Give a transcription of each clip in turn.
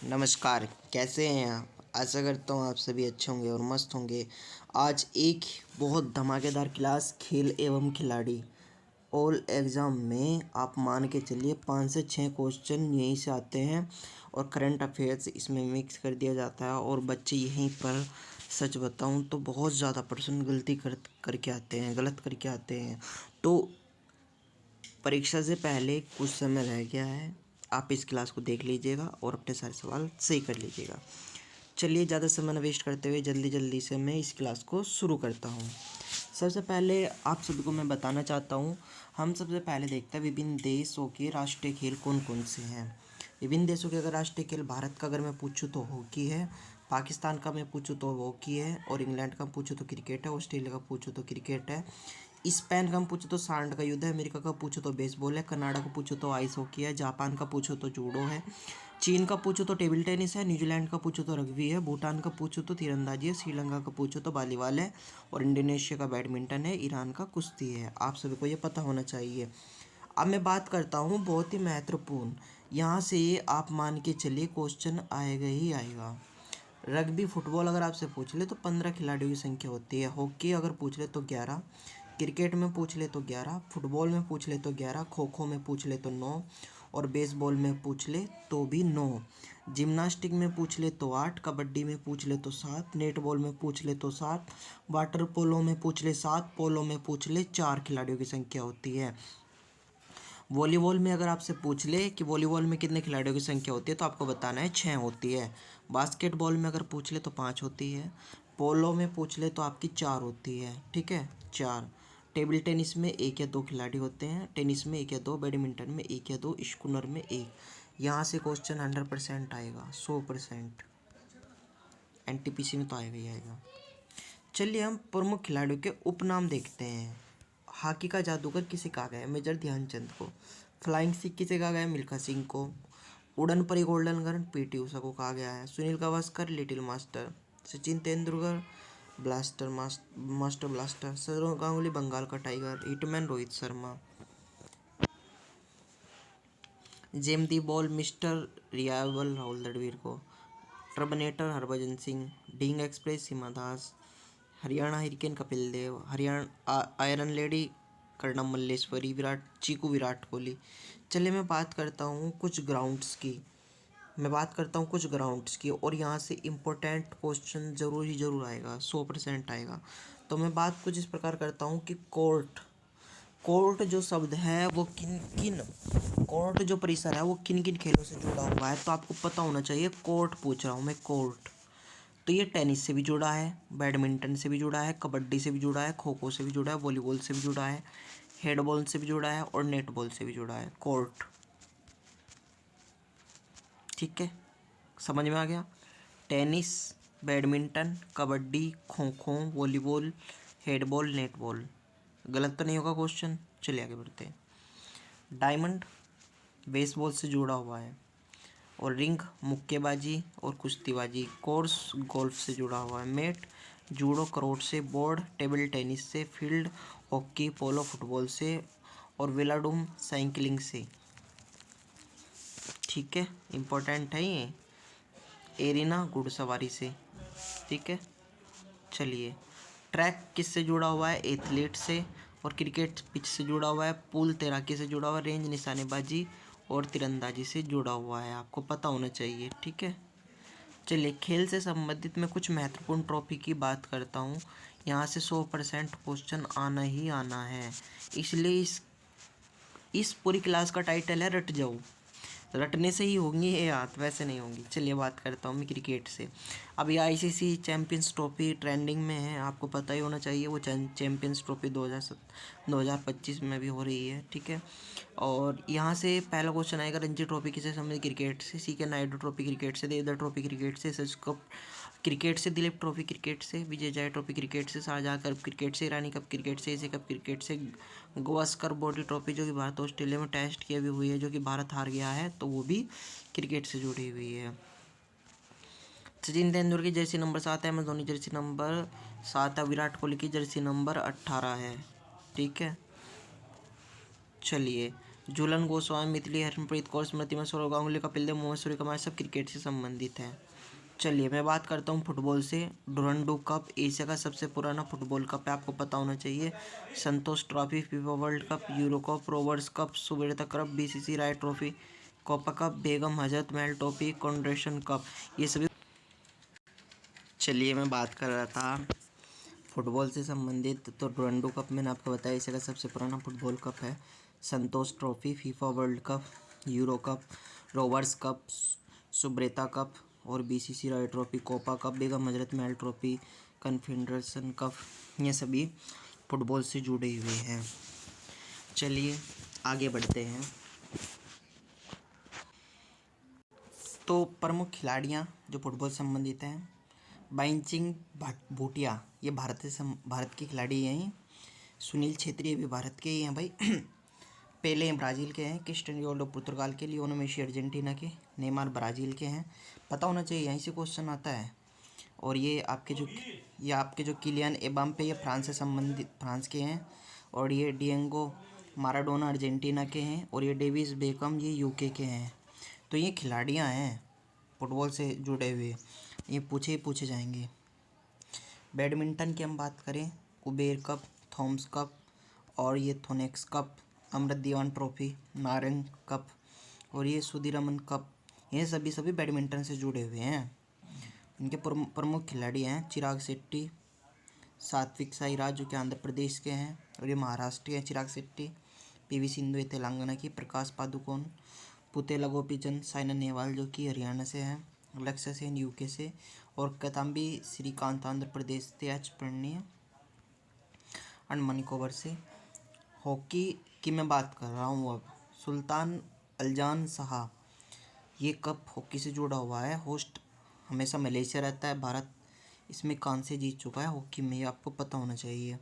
नमस्कार। कैसे हैं आप? आशा करता हूँ आप सभी अच्छे होंगे और मस्त होंगे। आज एक बहुत धमाकेदार क्लास खेल एवं खिलाड़ी ऑल एग्ज़ाम में आप मान के चलिए 5 से 6 क्वेश्चन यहीं से आते हैं और करंट अफेयर्स इसमें मिक्स कर दिया जाता है और बच्चे यहीं पर सच बताऊँ तो बहुत ज़्यादा परसेंट गलती करके आते हैं, गलत करके आते हैं। तो परीक्षा से पहले कुछ समय रह गया है, आप इस क्लास को देख लीजिएगा और अपने सारे सवाल सही कर लीजिएगा। चलिए ज़्यादा समय न वेस्ट करते हुए जल्दी से मैं इस क्लास को शुरू करता हूँ। सबसे पहले आप सभी को मैं बताना चाहता हूँ, हम सबसे पहले देखते हैं विभिन्न देशों के राष्ट्रीय खेल कौन कौन से हैं। विभिन्न देशों के अगर राष्ट्रीय खेल भारत का अगर मैं पूछूँ तो हॉकी है, पाकिस्तान का मैं पूछूँ तो हॉकी है, और इंग्लैंड का पूछूँ तो क्रिकेट है, ऑस्ट्रेलिया का पूछूँ तो क्रिकेट है, स्पेन का पूछो तो सांड का युद्ध है, अमेरिका का पूछो तो बेसबॉल है, कनाडा का पूछो तो आइस हॉकी है, जापान का पूछो तो जूडो है, चीन का पूछो तो टेबल टेनिस है, न्यूजीलैंड का पूछो तो रग्बी है, भूटान का पूछो तो तीरंदाजी है, श्रीलंका का पूछो तो वॉलीबॉल है, और इंडोनेशिया का बैडमिंटन है, ईरान का कुश्ती है। आप सभी को ये पता होना चाहिए। अब मैं बात करता हूँ बहुत ही महत्वपूर्ण, यहाँ से आप मान के चलिए क्वेश्चन आएगा ही आएगा। रग्बी फुटबॉल अगर आपसे पूछ ले तो 15 खिलाड़ियों की संख्या होती है। हॉकी अगर पूछ ले तो 11, क्रिकेट में पूछ ले तो 11, फुटबॉल में पूछ ले तो 11, खो खो में पूछ ले तो 9, और बेसबॉल में पूछ ले तो भी 9, जिम्नास्टिक में पूछ ले तो 8, कबड्डी में पूछ ले तो 7, नेटबॉल में पूछ ले तो 7, वाटर पोलो में पूछ ले 7, पोलो में पूछ ले 4 खिलाड़ियों की संख्या होती है। वॉलीबॉल में अगर आपसे पूछ ले कि वॉलीबॉल में कितने खिलाड़ियों की संख्या होती है तो आपको बताना है 6 होती है। बास्केटबॉल में अगर पूछ ले तो 5 होती है। पोलो में पूछ ले तो आपकी 4 होती है, ठीक है, 4। टेबल टेनिस में 1 या 2 खिलाड़ी होते हैं, टेनिस में 1 या 2, बैडमिंटन में 1 या 2, स्कूनर में 1। यहाँ से क्वेश्चन 100% आएगा, 100%। एनटीपीसी में तो आएगा ही आएगा। चलिए हम प्रमुख खिलाड़ियों के उपनाम देखते हैं। हॉकी का जादूगर किसे कहा गया है? मेजर ध्यानचंद को। फ्लाइंग सिख किसे कहा गया है? मिल्खा सिंह को। उड़न परी गोल्डन गर्ल पीटी उषा को कहा गया है। Sunil Gavaskar little master. Sachin Tendulkar master blaster. Sourav Ganguly Bengal का tiger. Hitman Rohit Sharma. Gem the ball mister reliable Rahul Dravid को। Terminator Harbhajan Singh. Dhing express Hima Das. Haryana hurricane Kapil Dev. Haryana iron lady Karnam Malleswari. Virat Kohli. चलिए मैं बात करता हूँ कुछ ग्राउंड्स की, और यहाँ से इम्पोर्टेंट क्वेश्चन ज़रूर आएगा, 100% आएगा। तो मैं बात कुछ इस प्रकार करता हूँ कि कोर्ट जो शब्द है वो कोर्ट जो परिसर है वो किन किन खेलों से जुड़ा हुआ है, तो आपको पता होना चाहिए। कोर्ट पूछ रहा हूँ मैं, कोर्ट तो ये टेनिस से भी जुड़ा है, बैडमिंटन से भी जुड़ा है, कबड्डी से भी जुड़ा है, खो खो से भी जुड़ा है, वॉलीबॉल से भी जुड़ा है, हेडबॉल से भी जुड़ा है, और नेटबॉल से भी जुड़ा है। कोर्ट, ठीक है, समझ में आ गया। Tennis, badminton, kabaddi, kho kho, volleyball, headball, netball. गलत तो नहीं होगा क्वेश्चन। चलिए आगे बढ़ते हैं। डायमंड बेसबॉल से जुड़ा हुआ है, और रिंग मुक्केबाजी और कुश्तीबाजी। कोर्स गोल्फ से जुड़ा हुआ है। मेट जूडो करोट से। बोर्ड टेबल टेनिस से। फील्ड हॉकी पोलो फुटबॉल से, और वेलाडूम साइकिलिंग से, ठीक है, इम्पोर्टेंट है ये। एरिना घुड़सवारी से, ठीक है। चलिए, ट्रैक किससे जुड़ा हुआ है? एथलीट से। और क्रिकेट पिच से जुड़ा हुआ है। पूल तैराकी से जुड़ा हुआ है। रेंज निशानेबाजी और तीरंदाजी से जुड़ा हुआ है, आपको पता होना चाहिए, ठीक है। चलिए, खेल से संबंधित मैं कुछ महत्वपूर्ण ट्रॉफी की बात करता हूँ। यहाँ से 100% क्वेश्चन आना ही आना है, इसलिए इस पूरी क्लास का टाइटल है रट जाओ। रटने से ही होंगी ये याद, वैसे नहीं होंगी। चलिए बात करता हूँ मैं क्रिकेट से। अभी आईसीसी चैम्पियंस ट्रॉफी ट्रेंडिंग में है, आपको पता ही होना चाहिए। वो चैम्पियंस ट्रॉफी 2025 में भी हो रही है, ठीक है। और यहाँ से पहला क्वेश्चन आएगा, रणजी ट्रॉफी किसे संबंधित? क्रिकेट से। सीके नायडू ट्रॉफी क्रिकेट से। देवधर ट्रॉफी क्रिकेट से। सच कप क्रिकेट से। दिलीप ट्रॉफी क्रिकेट से। विजय जय ट्रॉफी क्रिकेट से। शाहजहाँ कप क्रिकेट से। ईरानी कप क्रिकेट से। एशिया कप क्रिकेट से। गावस्कर बॉडी ट्रॉफी जो कि भारत ऑस्ट्रेलिया में टेस्ट की भी हुई है, जो कि भारत हार गया है, तो वो भी क्रिकेट से जुड़ी हुई है। सचिन तेंदुलकर की जर्सी नंबर 7 है। M S Dhoni jersey number 7 है। विराट कोहली की जर्सी नंबर 18 है, ठीक है। चलिए, झूलन गोस्वामी, मिथली, हरमनप्रीत कौर, स्मृति में सौरव गांगुली, कपिल देव, मोहम्मद सूर्यकुमार सब क्रिकेट से संबंधित हैं। चलिए मैं बात करता हूँ फुटबॉल से। डुरंडो कप एशिया का सबसे पुराना फुटबॉल कप है, आपको पता होना चाहिए। Santosh trophy, FIFA World Cup, Euro Cup, Rovers Cup, Subroto cup, BCC Rai trophy, Copa cup, Begum Hazrat Mahal trophy, confederation cup, ये सभी। चलिए मैं बात कर रहा था फुटबॉल से संबंधित, तो डुरंडो कप मैंने आपको बताया एशिया का सबसे पुराना फुटबॉल कप है। Santosh trophy, FIFA World Cup, Euro Cup, Rovers Cup, Subroto cup और BCC Roy trophy, Copa cup, Begum Hazrat Mahal trophy, confederation cup, ये सभी फुटबॉल से जुड़े हुए हैं। चलिए आगे बढ़ते हैं। तो प्रमुख खिलाड़ियाँ जो फुटबॉल से संबंधित हैं, बाइचिंग भूटिया, ये भारत के खिलाड़ी हैं। सुनील छेत्री भी भारत के ही हैं भाई। पेले ब्राज़ील के हैं, क्रिस्टियानो रोनाल्डो पुर्तगाल के, लियोनेल मेसी अर्जेंटीना के, नेमार ब्राज़ील के हैं। पता होना चाहिए, यहीं से क्वेश्चन आता है। और ये आपके जो किलियन एम्बाप्पे, ये फ्रांस के हैं। और ये डिएगो माराडोना अर्जेंटीना के हैं। और ये डेविड बेकहम ये यूके के हैं। तो ये खिलाड़ियाँ हैं फुटबॉल से जुड़े हुए, ये पूछे जाएंगे। बैडमिंटन की हम बात करें, कुबेर कप, थॉमस कप और ये थोनेक्स कप, अमृत दीवान ट्रॉफी, नारंग कप और ये सुधीरमन कप, ये सभी बैडमिंटन से जुड़े हुए हैं। इनके प्रमुख खिलाड़ी हैं चिराग शेट्टी, सात्विक साईराज जो कि आंध्र प्रदेश के हैं, और ये महाराष्ट्र के हैं चिराग शेट्टी। पीवी सिंधु ये तेलंगाना की, प्रकाश पादुकोण, पुतेला गोपीचंद, साइना नेहवाल जो कि हरियाणा से हैं, लक्ष्य सेन यूके से, और किदाम्बी श्रीकांत आंध्र प्रदेश से, एच प्रणीय अंडमान निकोबार से। हॉकी की मैं बात कर रहा हूँ अब। सुल्तान अल्जान शाह, ये कप हॉकी से जुड़ा हुआ है। होस्ट हमेशा मलेशिया रहता है। भारत इसमें कांस्य जीत चुका है हॉकी में, ये आपको पता होना चाहिए।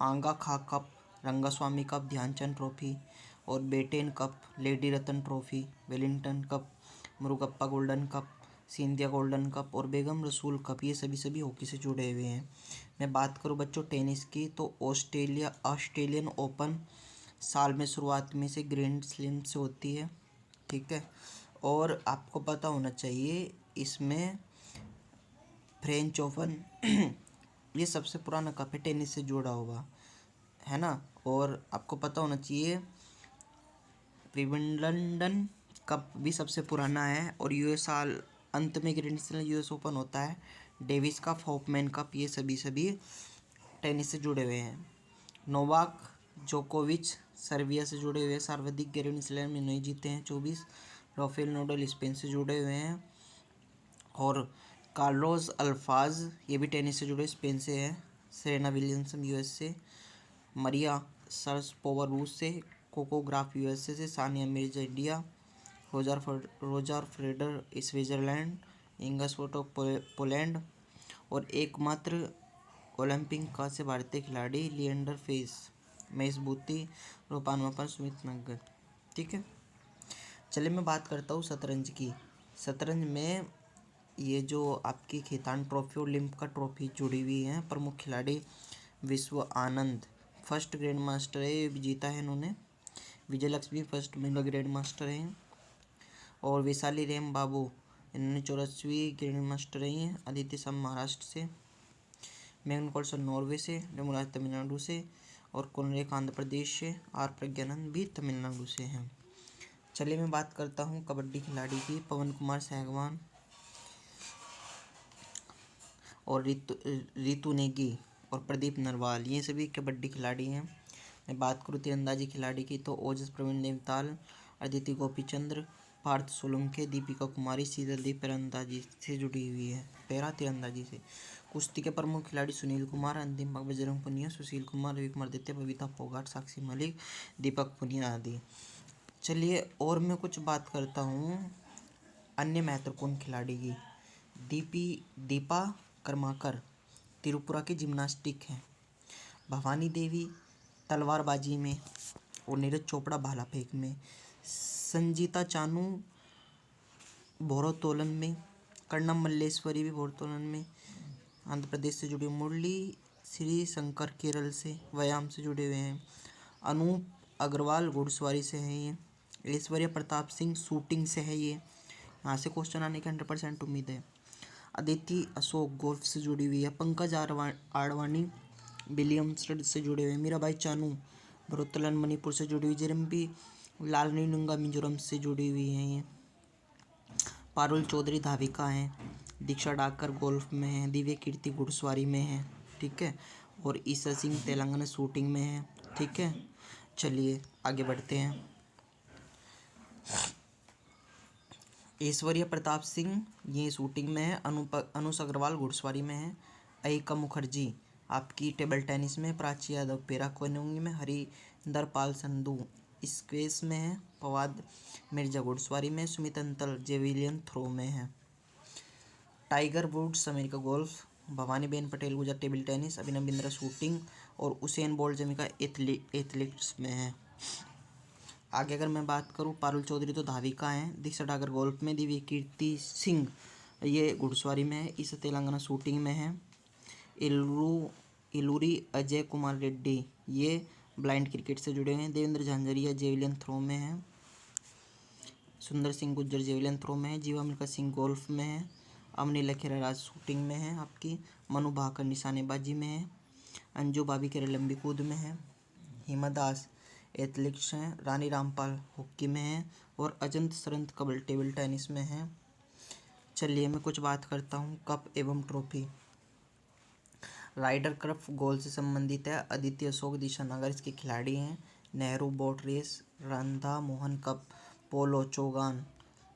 Aga Khan cup, Rangaswamy cup, Dhyan Chand trophy और Beighton cup, lady Ratan trophy, Wellington cup, Murugappa golden cup, Scindia golden cup और बेगम रसूल कप, ये सभी हॉकी से जुड़े हुए हैं। मैं बात करूँ बच्चों टेनिस की, तो ऑस्ट्रेलियन ओपन साल में शुरुआत में से ग्रैंड स्लैम से होती है, ठीक है। और आपको पता होना चाहिए इसमें फ्रेंच ओपन ये सबसे पुराना कप है टेनिस से जुड़ा हुआ, है ना। और आपको पता होना चाहिए विंबलडन कप भी सबसे पुराना है। और यूएस साल अंत में ग्रैंड स्लैम यूएस ओपन होता है। डेविस कप, हॉफमैन कप, ये सभी टेनिस से जुड़े हुए हैं। नोवाक जोकोविच सर्बिया से जुड़े हुए हैं, सर्वाधिक ग्रैंड स्लैम इन्होंने जीते हैं 24। राफेल नडाल स्पेन से जुड़े हुए हैं। और कार्लोस अल्फाज ये भी टेनिस से जुड़े, स्पेन से हैं। सेरेना विलियम्स यूएस से, मरिया शरापोवा रूस से, कोको ग्राफ यूएसए से, Sania Mirza India, Roger Federer Switzerland, Iga Swiatek Poland. और एकमात्र ओलंपिक का से भारतीय खिलाड़ी लिएंडर पेस, महेश भूपति, रूपान मापन, सुमित नागल, ठीक है। चलिए मैं बात करता हूँ शतरंज की। शतरंज में ये जो आपकी खैतान ट्रॉफी और लिम्का ट्रॉफी जुड़ी हुई हैं। प्रमुख खिलाड़ी विश्व आनंद फर्स्ट ग्रैंड मास्टर है, ये भी जीता है इन्होंने। विजय लक्ष्मी फर्स्ट महिला ग्रैंड मास्टर हैं। और वैशाली रेम बाबू इन्होंने 84वीं ग्रैंड मास्टर रही हैं। अदिति सम महाराष्ट्र से, मैग्न कार्लसन नॉर्वे से, डमुराज तमिलनाडु से और कुनरेक आंध्र प्रदेश से, आर प्रज्ञानंद भी तमिलनाडु से हैं। चलिए मैं बात करता हूँ कबड्डी खिलाड़ी की। पवन कुमार सहगवान और रितु नेगी और प्रदीप नरवाल, ये सभी कबड्डी खिलाड़ी हैं। मैं बात करूँ तीरंदाजी खिलाड़ी की, तो ओजस प्रवीण देवताल, अदिति गोपीचंद्र, पार्थ सोलंके, दीपिका कुमारी शीतलदीप तीरंदाजी से जुड़ी हुई है, पैरा तीरंदाजी से। कुश्ती के प्रमुख खिलाड़ी सुनील कुमार, अंतिम बाग, बजरंग पुनिया, सुशील कुमार, रवि कुमार दत्ते, बबीता फोगाट, साक्षी मलिक, दीपक पुनिया आदि। चलिए और मैं कुछ बात करता हूँ अन्य महत्वपूर्ण खिलाड़ी की। दीपा कर्माकर त्रिपुरा की जिम्नास्टिक हैं। भवानी देवी तलवारबाजी में और नीरज चोपड़ा भाला फेंक में। संजीता चानू भारोत्तोलन में। कर्णम मल्लेश्वरी भी भारोत्तोलन में आंध्र प्रदेश से जुड़े। मुरली श्री शंकर केरल से व्यायाम से जुड़े हुए हैं। अनूप अग्रवाल घुड़सवारी से है ये। ऐश्वर्या प्रताप सिंह शूटिंग से है ये, यहाँ से क्वेश्चन आने की 100% उम्मीद है। अदिति अशोक गोल्फ से जुड़ी हुई है। पंकज आडवाणी विलियम्सटन से जुड़े हुए हैं। मीराबाई चानू भरोतलन मणिपुर से जुड़ी हुई। जेरम्बी लालनीनुंगा मिजोरम से जुड़ी हुई हैं ये। पारुल चौधरी धाविका हैं। दीक्षा डाकर गोल्फ में है। दिव्य कीर्ति घुड़सवारी में है, ठीक है। और ईसा सिंह तेलंगाना शूटिंग में है, ठीक है। चलिए आगे बढ़ते हैं। ऐश्वर्या प्रताप सिंह ये शूटिंग में है। अनुष अग्रवाल घुड़सवारी में है। अयिका मुखर्जी आपकी टेबल टेनिस में। प्राची यादव पेरा कोनोंगी में। हरिंदर पाल संधू स्क्वैश में है। फवाद मिर्जा घुड़सवारी में। सुमित अंतल जेवेलियन थ्रो में है। Tiger Woods America golf. Bhavaniben Patel Gujarat table tennis. Abhinav Bindra shooting. और उसेन बोल्ट जमीका एथलेटिक्स में है। आगे अगर मैं बात करूँ, पारुल चौधरी तो धाविका हैं। दीक्षा डागर गोल्फ में। दिव्य कीर्ति सिंह ये घुड़सवारी में है। ईसा तेलंगाना शूटिंग में है। इलूरी अजय कुमार रेड्डी ये ब्लाइंड क्रिकेट से जुड़े हैं। देवेंद्र झांझरिया जेवलिन थ्रो में है। सुंदर सिंह गुज्जर जेवलिन थ्रो में है। जीवा मिल्खा सिंह गोल्फ में है। अमनी लखेरा राज शूटिंग में है आपकी। मनु भाकर निशानेबाजी में है। अंजू भाभी केरल लंबी कूद में है। हिमा दास एथलेटिक्स हैं। रानी रामपाल हॉकी में है। और अजंत सरंत कबल टेबल टेनिस में है। चलिए मैं कुछ बात करता हूँ कप एवं ट्रॉफी। राइडर कप गोल से संबंधित है। अदिति अशोक दिशा नगर इसके खिलाड़ी हैं। Nehru boat race. Radha Mohan cup polo chaugan.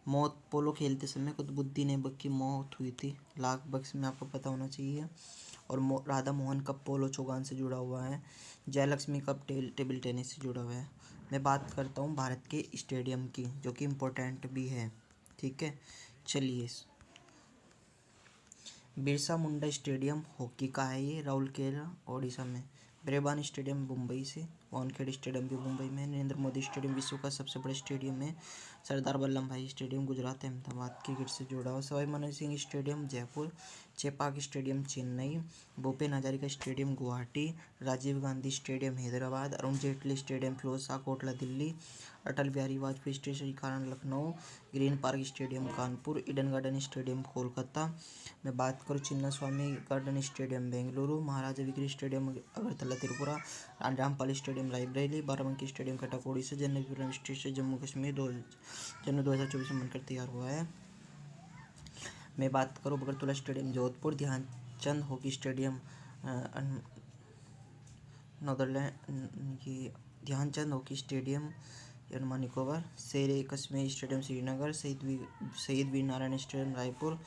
मौत पोलो खेलते समय कुतुबुद्दीन ऐबक की मौत हुई थी। लाख बक्स में आपको पता होना चाहिए। और राधा मोहन कप पोलो चौगान से जुड़ा हुआ है। जयलक्ष्मी कप टेबल टेनिस से जुड़ा हुआ है। मैं बात करता हूँ भारत के स्टेडियम की, जो कि इम्पोर्टेंट भी है, ठीक है। चलिए, बिरसा मुंडा स्टेडियम हॉकी का है ये, राउरकेला ओडिशा में। ब्रेबान स्टेडियम मुंबई से। वानखेड़े स्टेडियम भी मुंबई में। नरेंद्र मोदी स्टेडियम विश्व का सबसे बड़ा स्टेडियम है। सरदार वल्लभ भाई स्टेडियम गुजरात अहमदाबाद क्रिकेट से जुड़ा हुआ। Sawai Man Singh stadium Jaipur. Chepauk stadium Chennai. Bhupen Hazarika stadium Guwahati. Rajiv Gandhi stadium Hyderabad. Arun Jaitley stadium Feroz Shah Kotla Delhi. Atal Bihari Vajpayee station कारण Lucknow. Green park stadium Kanpur. Eden garden stadium Kolkata. मैं बात करूँ Chinnaswamy garden stadium Bengaluru. Maharaja विक्री stadium Agartala Tripura. Rani Rampal stadium Raebareli. Barabanki stadium Cuttack Odisha. General station Jammu Kashmir. जनवरी 2024 में बनकर तैयार हुआ है। मैं बात करूँ Barkatullah stadium Jodhpur. Dhyan Chand hockey stadium Netherland ये Dhyan Chand hockey stadium Andaman Nicobar. Sher Kashmir stadium Srinagar. Shaheed Veer Narayan stadium Raipur.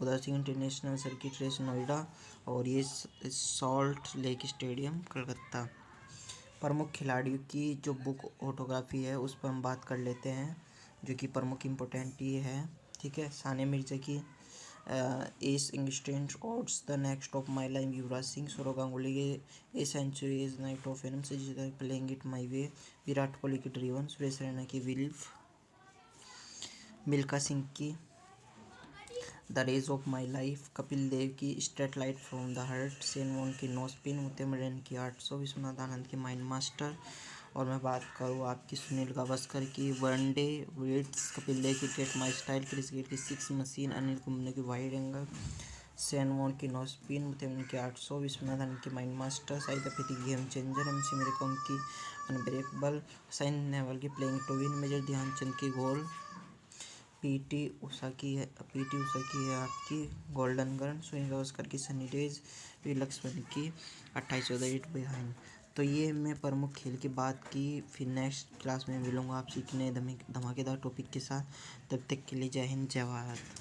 Uday Singh international circuit race Noida. और ये सॉल्ट लेक स्टेडियम कलकत्ता। प्रमुख खिलाड़ियों की जो बुक ऑटोग्राफी है उस पर हम बात कर लेते हैं, जो कि प्रमुख इम्पोर्टेंट ये है, ठीक है। सानिया मिर्जा की एस इंगस्टेंट odds the next of my life. Yuvraj Singh. Sourav Ganguly के a century is night of film से जीता playing it my way. Virat Kohli की ड्रीवन। सुरेश रैना की विल्फ। मिल्खा सिंह की the race of my life. Kapil Dev की straight light from the heart. Shane Warne की नो स्पिन। मुतेमरन की 800। विश्वनाथ आनंद की माइंड मास्टर। और मैं बात करूँ आपकी सुनील गावस्कर की वनडे वेट्स। कपिल देव की get my style. Chris Gayle की 6 मशीन। अनिल कुंबले की वाइड एंगल। शेन वॉर्न की नो स्पिन। मुतेमरन की 800। विश्वनाथ आनंद की माइंड मास्टर। साइद अफरीदी की गेम चेंजर। एमसी मेरी कॉम की अनब्रेकेबल। साइन नेहवाल की playing to win. Major Dhyanchand की गोल। पीटी उषा की है आपकी गोल्डन गर्ल। सुनील गावस्कर की सनी डेज। वी लक्ष्मण की 28 विकेट बिहाइंड। तो ये मैं प्रमुख खेल की बात की। फिर नेक्स्ट क्लास में मिलूंगा आप सीखने धमाकेदार टॉपिक के साथ। तब तक के लिए जय हिंद जय भारत।